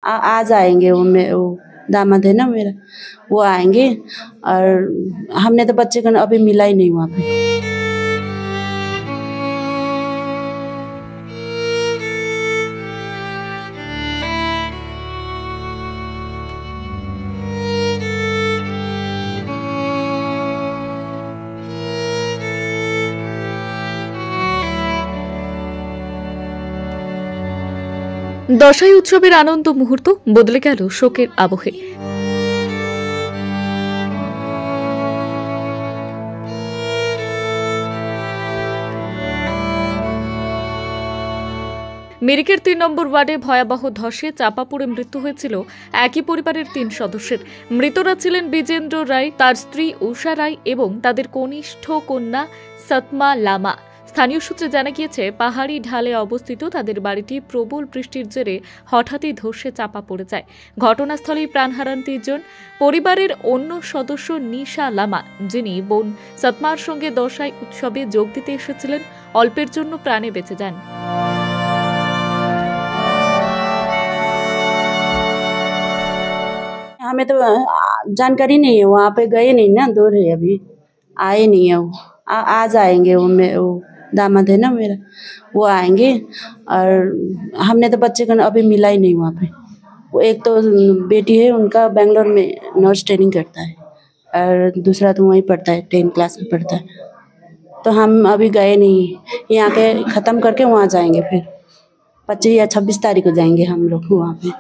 आज आएंगे वो दामाद है ना मेरा, वो आएंगे। और हमने तो बच्चे को अभी मिला ही नहीं वहाँ पे। দশাই উৎসবের আনন্দ মুহূর্ত বদলে গেল শোকের আবহে। মিরিকের ৩ নম্বর ওয়ার্ডে ভয়াবহ ধসে চাপা পড়ে মৃত্যু হয়েছিল একই পরিবারের ৩ সদস্যের। মৃতরা ছিলেন বিজেন্দ্র রায়, তার স্ত্রী উষা রায় এবং তাদের কনিষ্ঠ কন্যা সতমা লামা। স্থানীয় সূত্রে জানা গিয়েছে, পাহাড়ি ঢালে অবস্থিত তাদের বাড়িটি প্রবল বৃষ্টির জেরে হঠাৎই ধসে চাপা পড়ে যায়। ঘটনাস্থলেই প্রাণ হারান ৩ জন। পরিবারের অন্য সদস্য নিশা লামা, যিনি বোন সতমার সঙ্গে দশাই উৎসবে যোগ দিতে এসেছিলেন, অল্পের জন্য প্রাণে বেঁচে যান। हमें तो जानकारी नहीं है, वहाँ पे गए नहीं ना, दूर है, अभी आए नहीं है वो। आज आएंगे वो दामाद है ना मेरा, वो आएंगे। और हमने तो बच्चे को अभी मिला ही नहीं वहाँ पे। वो एक तो बेटी है उनका बेंगलोर में नर्स ट्रेनिंग करता है, और दूसरा तो वहीं पढ़ता है, 10th क्लास में पढ़ता है। तो हम अभी गए नहीं, यहाँ के ख़त्म करके वहाँ जाएंगे। फिर 25 या 26 तारीख को जाएंगे हम लोग वहाँ पे।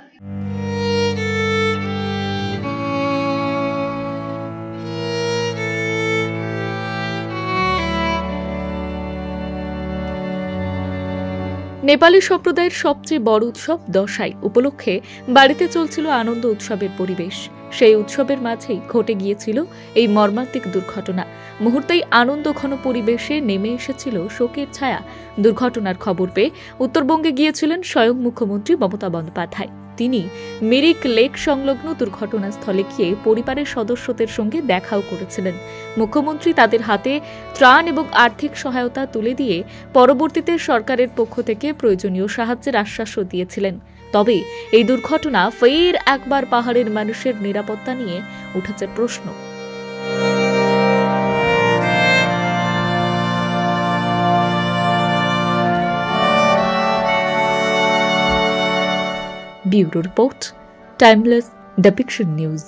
নেপালি সম্প্রদায়ের সবচেয়ে বড় উৎসব দশাই উপলক্ষে বাড়িতে চলছিল আনন্দ উৎসবের পরিবেশ। সেই উৎসবের মাঝেই ঘটে গিয়েছিল এই মর্মান্তিক দুর্ঘটনা। মুহূর্তেই আনন্দঘন পরিবেশে নেমে এসেছিল শোকের ছায়া। দুর্ঘটনার খবর পেয়ে উত্তরবঙ্গে গিয়েছিলেন স্বয়ং মুখ্যমন্ত্রী মমতা বন্দ্যোপাধ্যায়। তিনি মিরিক লেক সংলগ্ন দুর্ঘটনাস্থলে গিয়ে পরিবারের সদস্যদের সঙ্গে দেখাও করেছিলেন। মুখ্যমন্ত্রী তাদের হাতে ত্রাণ এবং আর্থিক সহায়তা তুলে দিয়ে পরবর্তীতে সরকারের পক্ষ থেকে প্রয়োজনীয় সাহায্যের আশ্বাসও দিয়েছিলেন। তবে এই দুর্ঘটনা ফের একবার পাহাড়ের মানুষের নিরাপত্তা নিয়ে উঠেছে প্রশ্ন। Bureau Report, Timeless Depiction News।